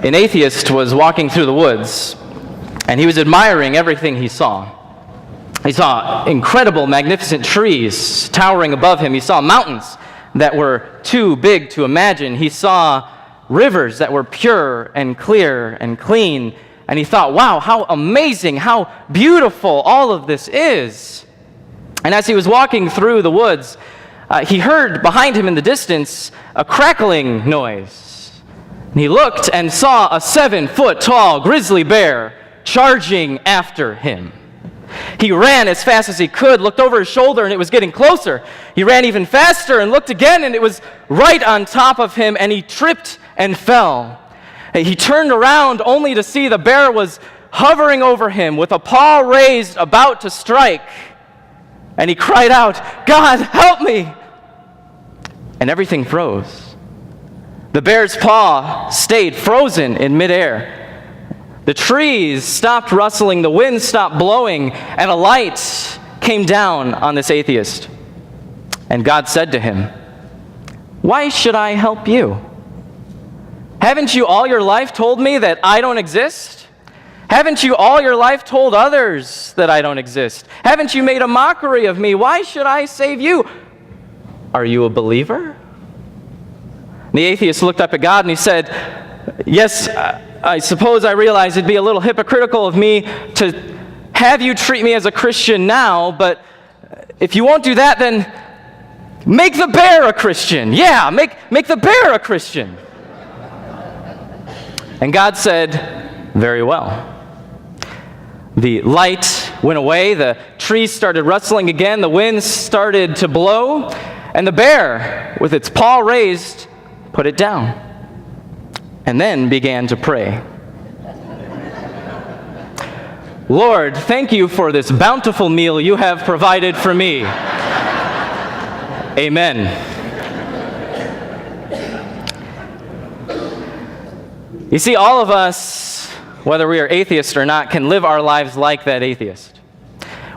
An atheist was walking through the woods, and he was admiring everything he saw. He saw incredible, magnificent trees towering above him. He saw mountains that were too big to imagine. He saw rivers that were pure and clear and clean. And he thought, wow, how amazing, how beautiful all of this is. And as he was walking through the woods, he heard behind him in the distance a crackling noise. And he looked and saw a 7-foot-tall grizzly bear charging after him. He ran as fast as he could, looked over his shoulder, and it was getting closer. He ran even faster and looked again, and it was right on top of him, and he tripped and fell. He turned around only to see the bear was hovering over him with a paw raised, about to strike. And he cried out, "God, help me!" And everything froze. The bear's paw stayed frozen in midair. The trees stopped rustling, the wind stopped blowing, and a light came down on this atheist. And God said to him, "Why should I help you? Haven't you all your life told me that I don't exist? Haven't you all your life told others that I don't exist? Haven't you made a mockery of me? Why should I save you? Are you a believer?" The atheist looked up at God and he said, "Yes, I suppose I realize it'd be a little hypocritical of me to have you treat me as a Christian now, but if you won't do that, then make the bear a Christian. Yeah, make the bear a Christian." And God said, "Very well." The light went away, the trees started rustling again, the wind started to blow, and the bear, with its paw raised, put it down, and then began to pray. "Lord, thank you for this bountiful meal you have provided for me. Amen." You see, all of us, whether we are atheists or not, can live our lives like that atheist.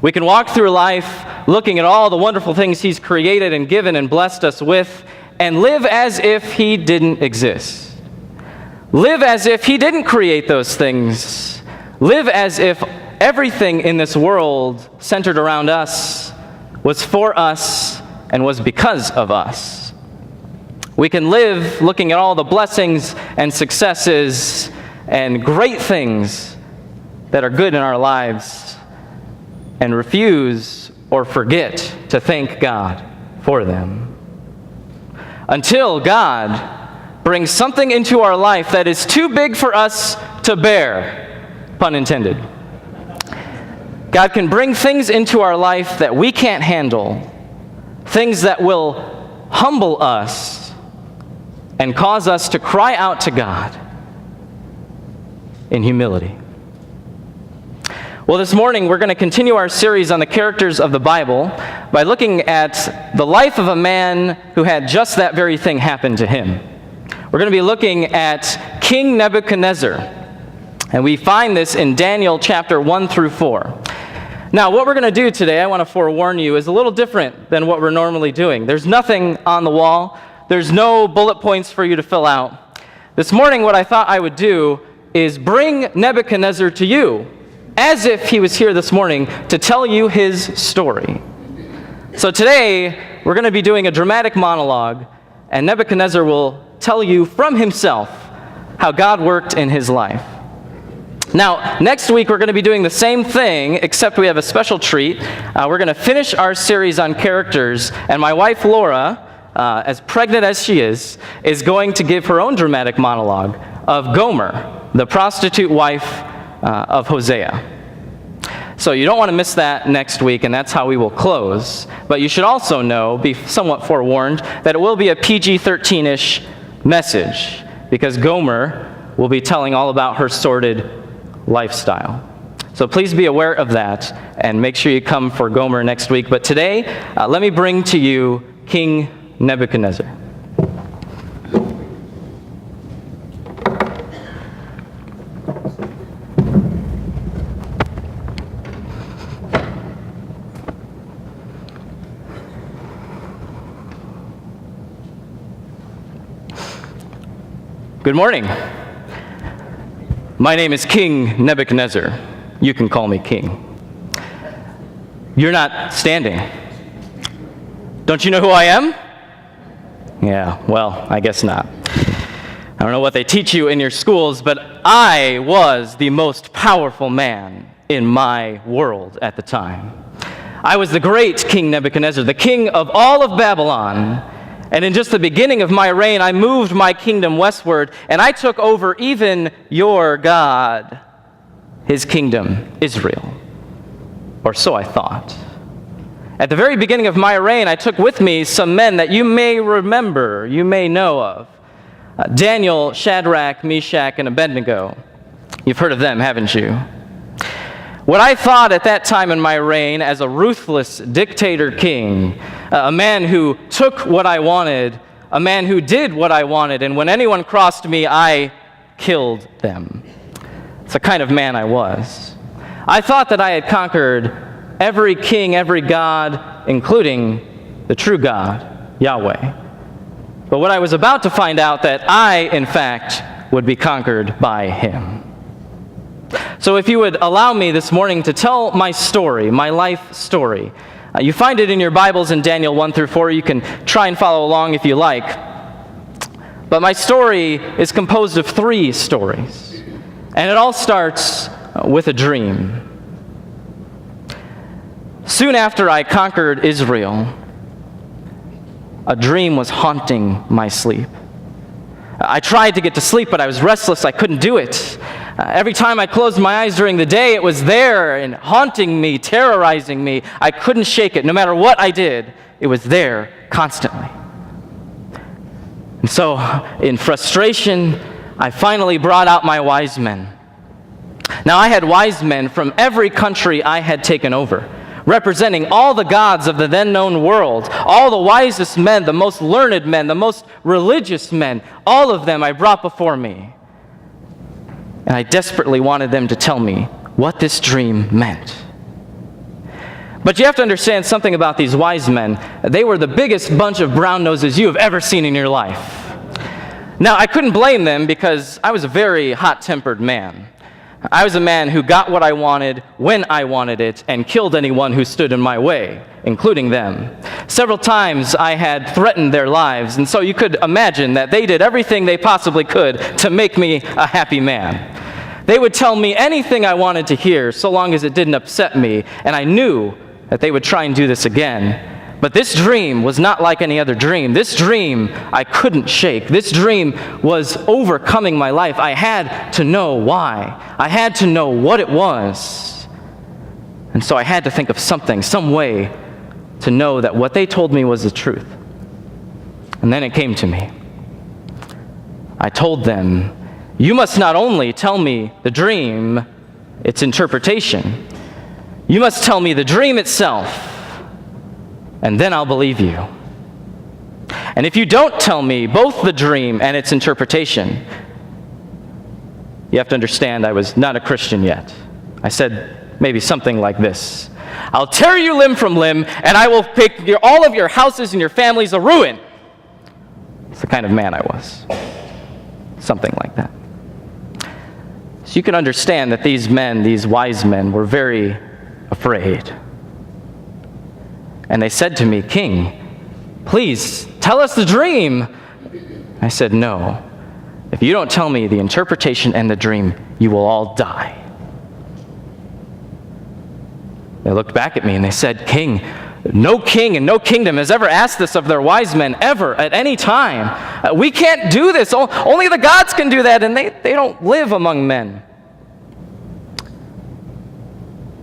We can walk through life looking at all the wonderful things He's created and given and blessed us with, and live as if He didn't exist. Live as if He didn't create those things. Live as if everything in this world centered around us was for us and was because of us. We can live looking at all the blessings and successes and great things that are good in our lives and refuse or forget to thank God for them. Until God brings something into our life that is too big for us to bear, pun intended. God can bring things into our life that we can't handle, things that will humble us and cause us to cry out to God in humility. Well, this morning we're going to continue our series on the characters of the Bible by looking at the life of a man who had just that very thing happen to him. We're going to be looking at King Nebuchadnezzar, and we find this in Daniel chapter 1 through 4. Now, what we're going to do today, I want to forewarn you, is a little different than what we're normally doing. There's nothing on the wall. There's no bullet points for you to fill out. This morning, what I thought I would do is bring Nebuchadnezzar to you as if he was here this morning to tell you his story. So today, we're going to be doing a dramatic monologue, and Nebuchadnezzar will tell you from himself how God worked in his life. Now, next week we're going to be doing the same thing, except we have a special treat. We're going to finish our series on characters, and my wife Laura, as pregnant as she is going to give her own dramatic monologue of Gomer, the prostitute wife of Hosea. So you don't want to miss that next week, and that's how we will close. But you should also know, be somewhat forewarned, that it will be a PG-13-ish message, because Gomer will be telling all about her sordid lifestyle. So please be aware of that, and make sure you come for Gomer next week. But today, let me bring to you King Nebuchadnezzar. Good morning. My name is King Nebuchadnezzar. You can call me king. You're not standing. Don't you know who I am? Yeah, well, I guess not. I don't know what they teach you in your schools, but I was the most powerful man in my world at the time. I was the great King Nebuchadnezzar, the king of all of Babylon. And in just the beginning of my reign, I moved my kingdom westward, and I took over even your God, his kingdom, Israel. Or so I thought. At the very beginning of my reign, I took with me some men that you may remember, you may know of. Daniel, Shadrach, Meshach, and Abednego. You've heard of them, haven't you? What I thought at that time in my reign as a ruthless dictator king, a man who took what I wanted, a man who did what I wanted, and when anyone crossed me, I killed them. It's the kind of man I was. I thought that I had conquered every king, every god, including the true God, Yahweh. But what I was about to find out that I, in fact, would be conquered by him. So if you would allow me this morning to tell my story, my life story. You find it in your Bibles in Daniel 1 through 4. You can try and follow along if you like. But my story is composed of 3 stories. And it all starts with a dream. Soon after I conquered Israel, a dream was haunting my sleep. I tried to get to sleep, but I was restless. I couldn't do it. Every time I closed my eyes during the day, it was there and haunting me, terrorizing me. I couldn't shake it. No matter what I did, it was there constantly. And so, in frustration, I finally brought out my wise men. Now, I had wise men from every country I had taken over, representing all the gods of the then-known world, all the wisest men, the most learned men, the most religious men, all of them I brought before me. And I desperately wanted them to tell me what this dream meant. But you have to understand something about these wise men. They were the biggest bunch of brown noses you have ever seen in your life. Now, I couldn't blame them because I was a very hot-tempered man. I was a man who got what I wanted when I wanted it and killed anyone who stood in my way, including them. Several times I had threatened their lives, and so you could imagine that they did everything they possibly could to make me a happy man. They would tell me anything I wanted to hear so long as it didn't upset me, and I knew that they would try and do this again. But this dream was not like any other dream. This dream I couldn't shake. This dream was overcoming my life. I had to know why. I had to know what it was. And so I had to think of something, some way to know that what they told me was the truth. And then it came to me. I told them, you must not only tell me the dream, its interpretation. You must tell me the dream itself. And then I'll believe you. And if you don't tell me both the dream and its interpretation, you have to understand I was not a Christian yet. I said maybe something like this. I'll tear you limb from limb, and I will make all of your houses and your families a ruin. It's the kind of man I was. Something like that. So you can understand that these men, these wise men, were very afraid. And they said to me, King, please tell us the dream. I said, no. If you don't tell me the interpretation and the dream, you will all die. They looked back at me and they said, King and no kingdom has ever asked this of their wise men, ever, at any time. We can't do this. Only the gods can do that, and they don't live among men.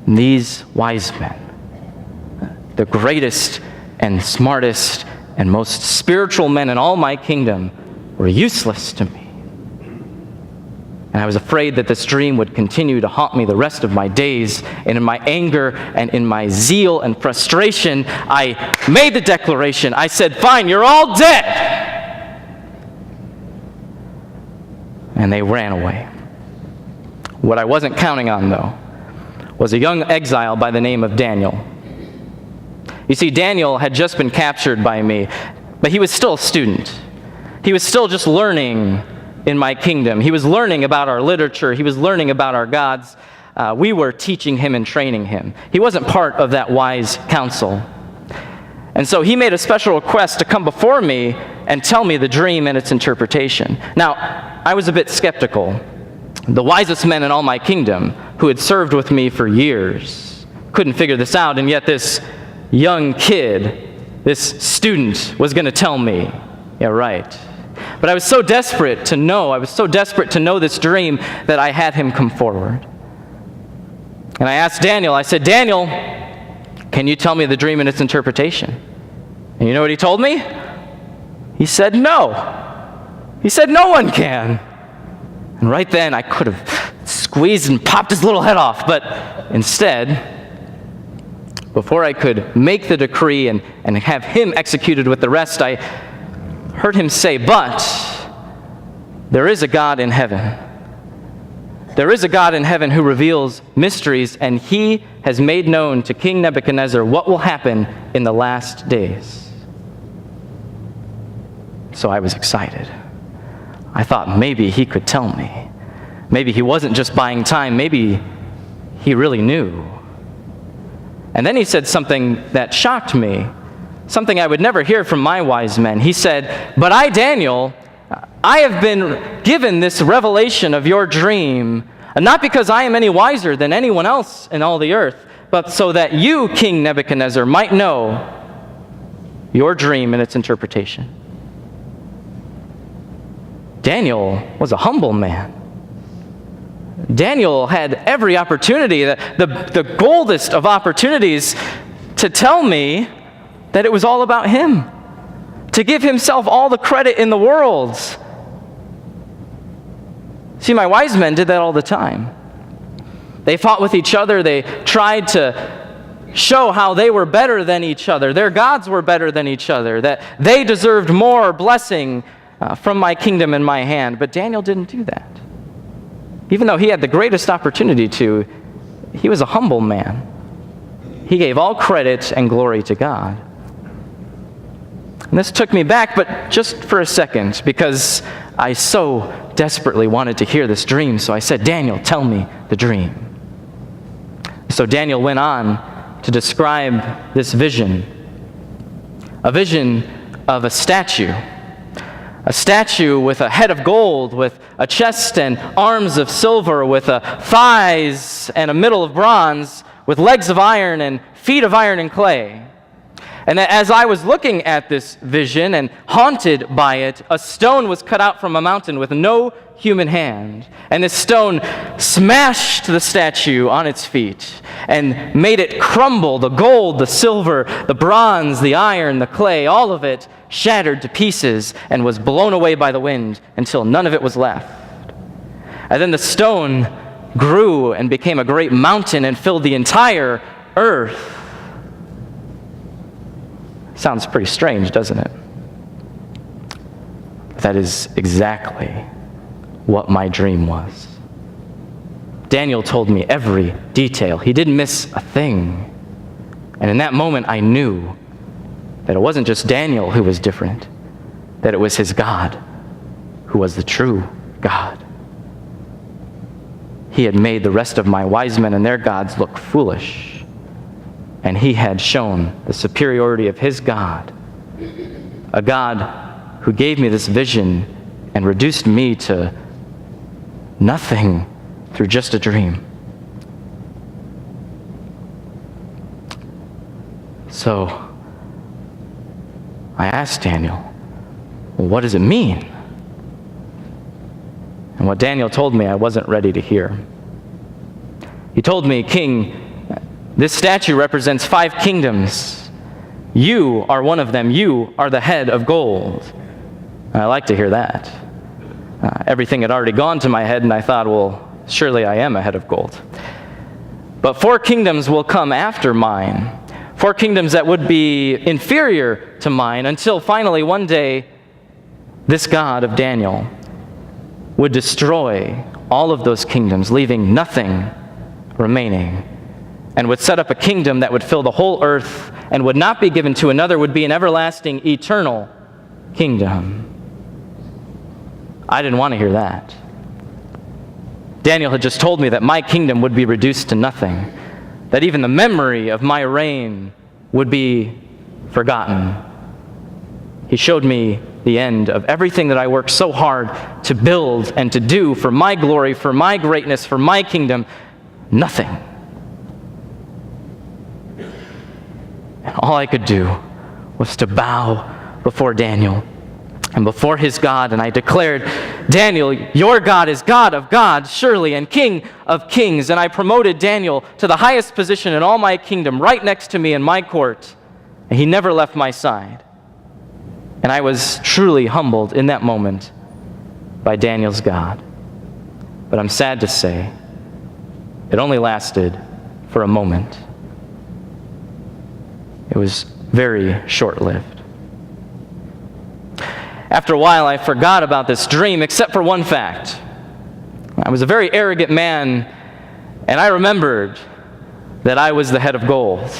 And these wise men, the greatest and smartest and most spiritual men in all my kingdom, were useless to me. And I was afraid that this dream would continue to haunt me the rest of my days. And in my anger and in my zeal and frustration, I made the declaration. I said, fine, you're all dead. And they ran away. What I wasn't counting on, though, was a young exile by the name of Daniel. You see, Daniel had just been captured by me, but he was still a student. He was still just learning in my kingdom. He was learning about our literature. He was learning about our gods. We were teaching him and training him. He wasn't part of that wise council. And so he made a special request to come before me and tell me the dream and its interpretation. Now, I was a bit skeptical. The wisest men in all my kingdom, who had served with me for years, couldn't figure this out, and yet this young kid, this student, was going to tell me. Yeah, right. But I was so desperate to know this dream, that I had him come forward. And I asked Daniel, I said, Daniel, can you tell me the dream and its interpretation? And you know what he told me? He said, no. He said, no one can. And right then, I could have squeezed and popped his little head off, but instead, before I could make the decree and have him executed with the rest, I heard him say, but there is a God in heaven. There is a God in heaven who reveals mysteries, and he has made known to King Nebuchadnezzar what will happen in the last days. So I was excited. I thought maybe he could tell me. Maybe he wasn't just buying time. Maybe he really knew. And then he said something that shocked me, something I would never hear from my wise men. He said, but I, Daniel, I have been given this revelation of your dream, not because I am any wiser than anyone else in all the earth, but so that you, King Nebuchadnezzar, might know your dream and its interpretation. Daniel was a humble man. Daniel had every opportunity, the goldest of opportunities, to tell me that it was all about him, to give himself all the credit in the world. See, my wise men did that all the time. They fought with each other. They tried to show how they were better than each other. Their gods were better than each other, that they deserved more blessing from my kingdom in my hand. But Daniel didn't do that. Even though he had the greatest opportunity to, he was a humble man. He gave all credit and glory to God. And this took me back, but just for a second, because I so desperately wanted to hear this dream. So I said, Daniel, tell me the dream. So Daniel went on to describe this vision, a vision of a statue with a head of gold, with a chest and arms of silver, with thighs and a middle of bronze, with legs of iron and feet of iron and clay. And as I was looking at this vision and haunted by it, a stone was cut out from a mountain with no human hand. And this stone smashed the statue on its feet and made it crumble. The gold, the silver, the bronze, the iron, the clay, all of it shattered to pieces and was blown away by the wind until none of it was left. And then the stone grew and became a great mountain and filled the entire earth. Sounds pretty strange, doesn't it? That is exactly what my dream was. Daniel told me every detail. He didn't miss a thing. And in that moment, I knew that it wasn't just Daniel who was different, that it was his God who was the true God. He had made the rest of my wise men and their gods look foolish, and he had shown the superiority of his God, a God who gave me this vision and reduced me to nothing through just a dream. So I asked Daniel, well, what does it mean? And what Daniel told me, I wasn't ready to hear. He told me, King, this statue represents 5 kingdoms. You are one of them. You are the head of gold. And I like to hear that. Everything had already gone to my head, and I thought, well, surely I am a head of gold. But 4 kingdoms will come after mine. 4 kingdoms that would be inferior to mine, until finally one day this God of Daniel would destroy all of those kingdoms, leaving nothing remaining, and would set up a kingdom that would fill the whole earth and would not be given to another, would be an everlasting, eternal kingdom. I didn't want to hear that. Daniel had just told me that my kingdom would be reduced to nothing, that even the memory of my reign would be forgotten. He showed me the end of everything that I worked so hard to build and to do for my glory, for my greatness, for my kingdom. Nothing. And all I could do was to bow before Daniel and before his God, and I declared, Daniel, your God is God of gods, surely, and King of kings. And I promoted Daniel to the highest position in all my kingdom, right next to me in my court, and he never left my side. And I was truly humbled in that moment by Daniel's God. But I'm sad to say, it only lasted for a moment. It was very short-lived. After a while, I forgot about this dream, except for one fact. I was a very arrogant man, and I remembered that I was the head of gold.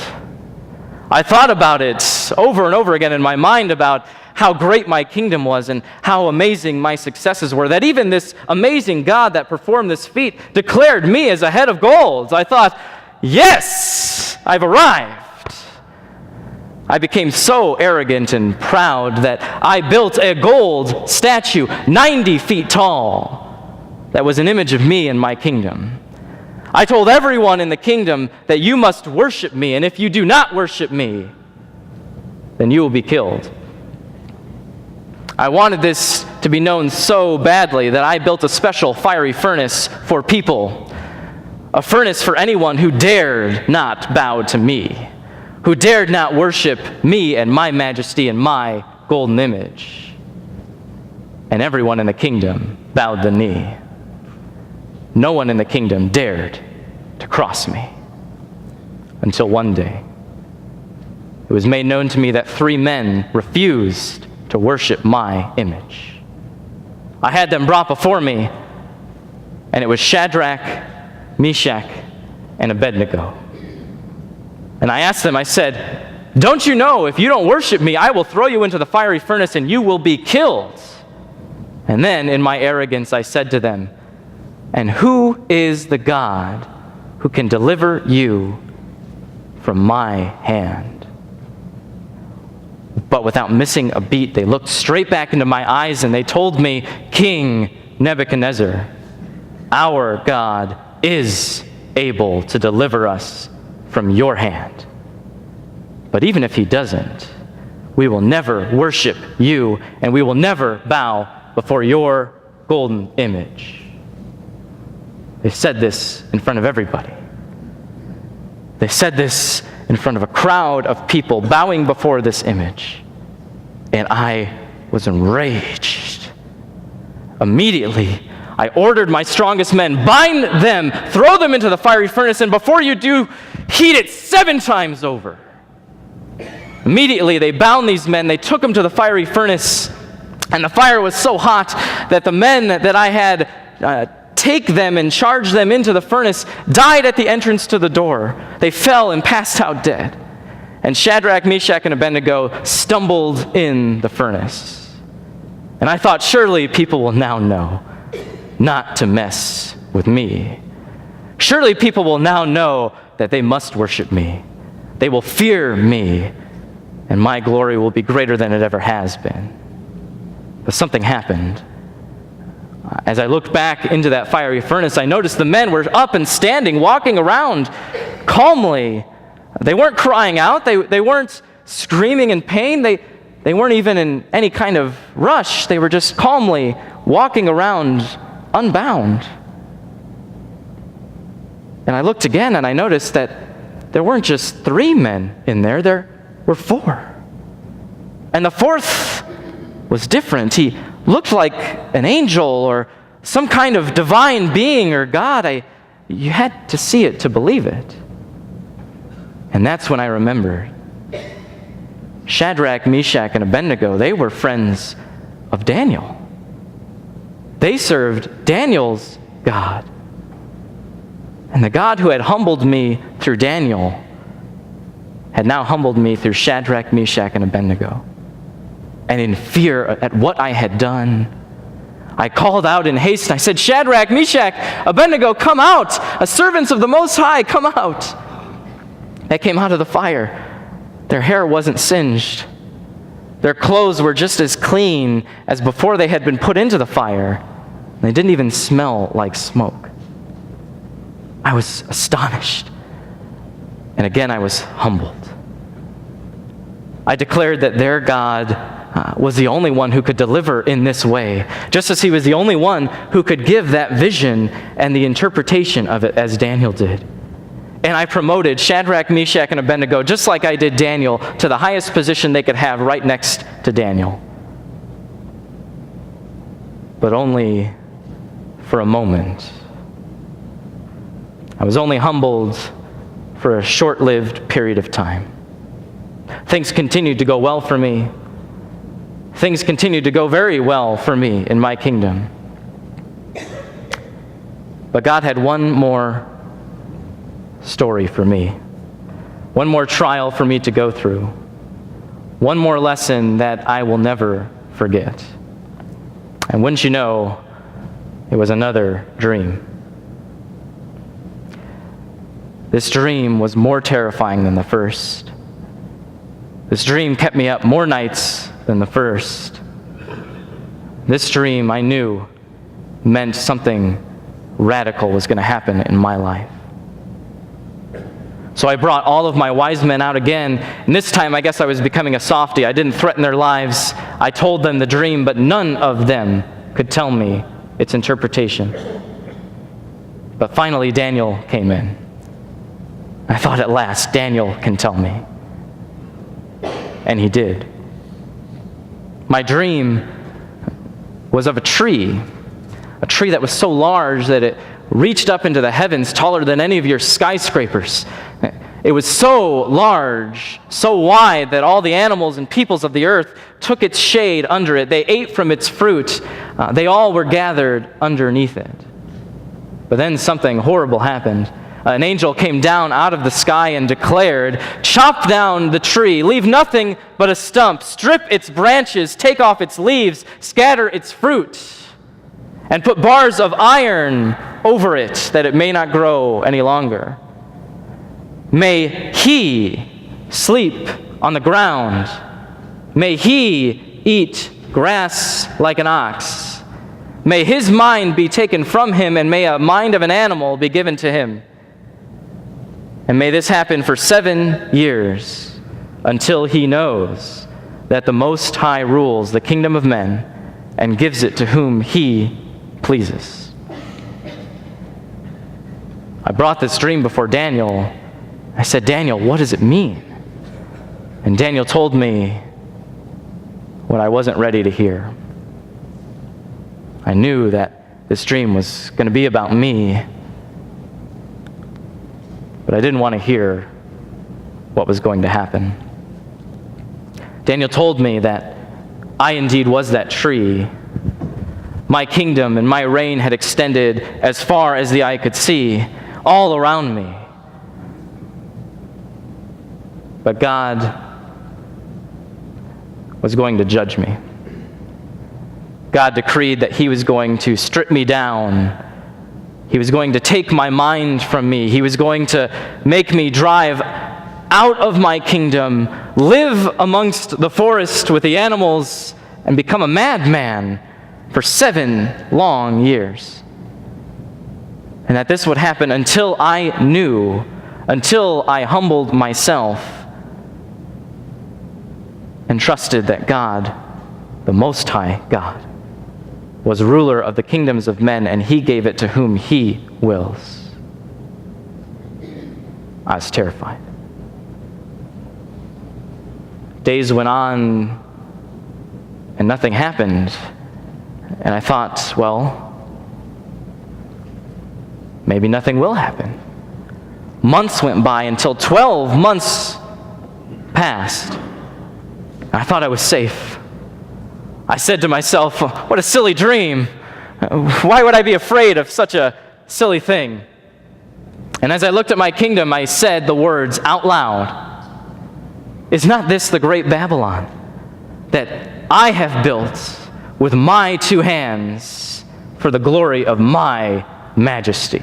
I thought about it over and over again in my mind about how great my kingdom was and how amazing my successes were, that even this amazing God that performed this feat declared me as a head of gold. I thought, yes, I've arrived. I became so arrogant and proud that I built a gold statue 90 feet tall that was an image of me and my kingdom. I told everyone in the kingdom that you must worship me, and if you do not worship me, then you will be killed. I wanted this to be known so badly that I built a special fiery furnace for people, a furnace for anyone who dared not bow to me, who dared not worship me and my majesty and my golden image. And everyone in the kingdom bowed the knee. No one in the kingdom dared to cross me. Until one day, it was made known to me that 3 men refused to worship my image. I had them brought before me, and it was Shadrach, Meshach, and Abednego. And I asked them, I said, don't you know if you don't worship me, I will throw you into the fiery furnace and you will be killed? And then in my arrogance I said to them, and who is the God who can deliver you from my hand? But without missing a beat, they looked straight back into my eyes and they told me, King Nebuchadnezzar, our God is able to deliver us from your hand. But even if he doesn't, we will never worship you, and we will never bow before your golden image. They said this in front of everybody. They said this in front of a crowd of people bowing before this image. And I was enraged. Immediately, I ordered my strongest men, bind them, throw them into the fiery furnace, and before you do, heat it 7 times over. Immediately, they bound these men, they took them to the fiery furnace, and the fire was so hot that the men that I had take them and charge them into the furnace died at the entrance to the door. They fell and passed out dead. And Shadrach, Meshach, and Abednego stumbled in the furnace. And I thought, surely people will now know not to mess with me. Surely people will now know that they must worship me. They will fear me, and my glory will be greater than it ever has been. But something happened. As I looked back into that fiery furnace, I noticed the men were up and standing, walking around calmly. They weren't crying out. They weren't screaming in pain. They weren't even in any kind of rush. They were just calmly walking around unbound. And I looked again and I noticed that there weren't just 3 men in there. There were 4. And the 4th was different. He looked like an angel or some kind of divine being or God. You had to see it to believe it. And that's when I remembered. Shadrach, Meshach, and Abednego, they were friends of Daniel. They served Daniel's God. And the God who had humbled me through Daniel had now humbled me through Shadrach, Meshach, and Abednego. And in fear at what I had done, I called out in haste. I said, "Shadrach, Meshach, Abednego, come out! Servants of the Most High, come out!" They came out of the fire. Their hair wasn't singed. Their clothes were just as clean as before they had been put into the fire. They didn't even smell like smoke. I was astonished. And again, I was humbled. I declared that their God was the only one who could deliver in this way, just as he was the only one who could give that vision and the interpretation of it as Daniel did. And I promoted Shadrach, Meshach, and Abednego, just like I did Daniel, to the highest position they could have right next to Daniel. But only for a moment. I was only humbled for a short-lived period of time. Things continued to go well for me. Things continued to go very well for me in my kingdom. But God had one more story for me. One more trial for me to go through. One more lesson that I will never forget. And wouldn't you know, it was another dream. This dream was more terrifying than the first. This dream kept me up more nights than the first. This dream, I knew, meant something radical was going to happen in my life. So I brought all of my wise men out again, and this time I guess I was becoming a softie. I didn't threaten their lives. I told them the dream, but none of them could tell me its interpretation. But finally Daniel came in. I thought, at last, Daniel can tell me. And he did. My dream was of a tree that was so large that it reached up into the heavens, taller than any of your skyscrapers. It was so large, so wide, that all the animals and peoples of the earth took its shade under it. They ate from its fruit. They all were gathered underneath it. But then something horrible happened. An angel came down out of the sky and declared, "Chop down the tree, leave nothing but a stump, strip its branches, take off its leaves, scatter its fruit, and put bars of iron over it, that it may not grow any longer. May he sleep on the ground. May he eat grass like an ox. May his mind be taken from him, and may a mind of an animal be given to him. And may this happen for 7 years, until he knows that the Most High rules the kingdom of men and gives it to whom he pleases." I brought this dream before Daniel. I said, "Daniel, what does it mean?" And Daniel told me what I wasn't ready to hear. I knew that this dream was going to be about me, but I didn't want to hear what was going to happen. Daniel told me that I indeed was that tree. My kingdom and my reign had extended as far as the eye could see, all around me. But God was going to judge me. God decreed that he was going to strip me down. He was going to take my mind from me. He was going to make me drive out of my kingdom, live amongst the forest with the animals, and become a madman for 7 long years. And that this would happen until I knew, until I humbled myself and trusted that God, the Most High God, was ruler of the kingdoms of men, and he gave it to whom he wills. I was terrified. Days went on, and nothing happened. And I thought, well, maybe nothing will happen. Months went by until 12 months passed. I thought I was safe. I said to myself, what a silly dream. Why would I be afraid of such a silly thing? And as I looked at my kingdom, I said the words out loud, "Is not this the great Babylon that I have built with my two hands for the glory of my majesty.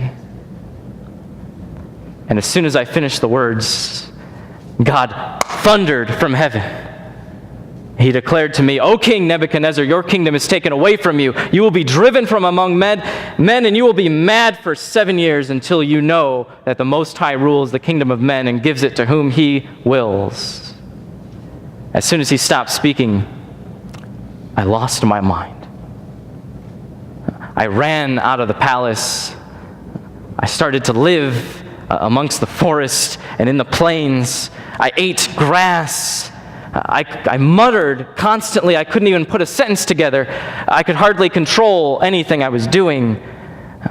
And as soon as I finished the words, God thundered from heaven. He declared to me, "O King Nebuchadnezzar, your kingdom is taken away from you. You will be driven from among men, and you will be mad for 7 years until you know that the Most High rules the kingdom of men and gives it to whom he wills." As soon as he stopped speaking, I lost my mind. I ran out of the palace. I started to live amongst the forest and in the plains. I ate grass. I muttered constantly. I couldn't even put a sentence together. I could hardly control anything I was doing.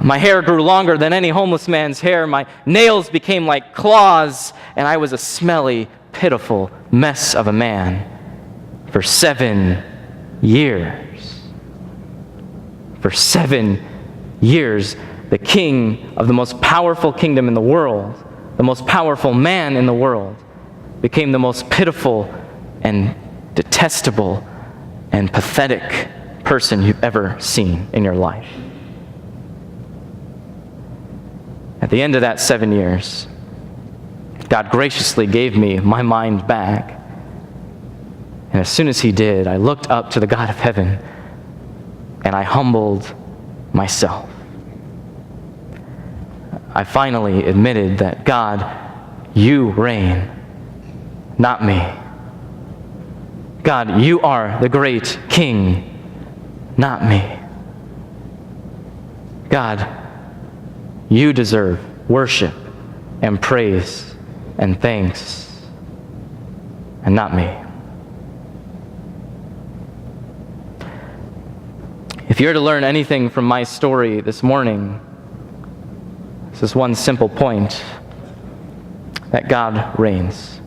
My hair grew longer than any homeless man's hair. My nails became like claws, and I was a smelly, pitiful mess of a man for 7 years. For 7 years, the king of the most powerful kingdom in the world, the most powerful man in the world, became the most pitiful and detestable and pathetic person you've ever seen in your life. At the end of that 7 years, God graciously gave me my mind back. And as soon as he did, I looked up to the God of heaven and I humbled myself. I finally admitted that, God, you reign, not me. God, you are the great king, not me. God, you deserve worship and praise and thanks, and not me. If you're to learn anything from my story this morning, this is one simple point: that God reigns.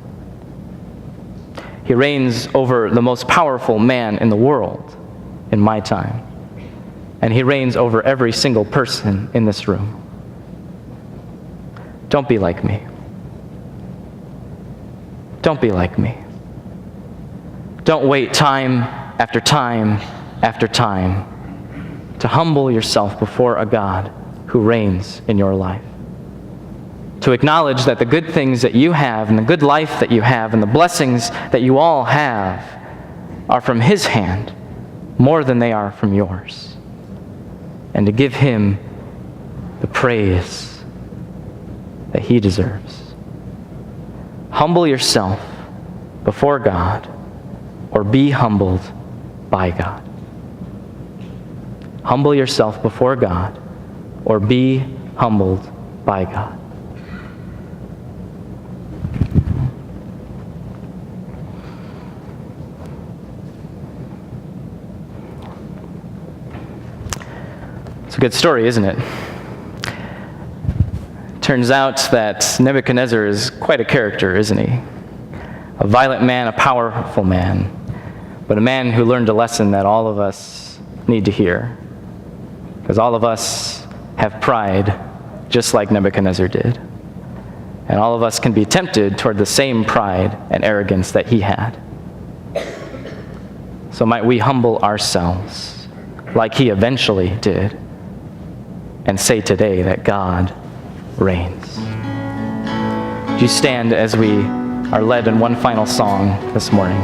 He reigns over the most powerful man in the world in my time. And he reigns over every single person in this room. Don't be like me. Don't be like me. Don't wait time after time after time to humble yourself before a God who reigns in your life. To acknowledge that the good things that you have and the good life that you have and the blessings that you all have are from his hand more than they are from yours. And to give him the praise that he deserves. Humble yourself before God, or be humbled by God. Humble yourself before God, or be humbled by God. It's a good story, isn't it? Turns out that Nebuchadnezzar is quite a character, isn't he? A violent man, a powerful man, but a man who learned a lesson that all of us need to hear. Because all of us have pride, just like Nebuchadnezzar did. And all of us can be tempted toward the same pride and arrogance that he had. So might we humble ourselves, like he eventually did, and say today that God reigns. Would you stand as we are led in one final song this morning?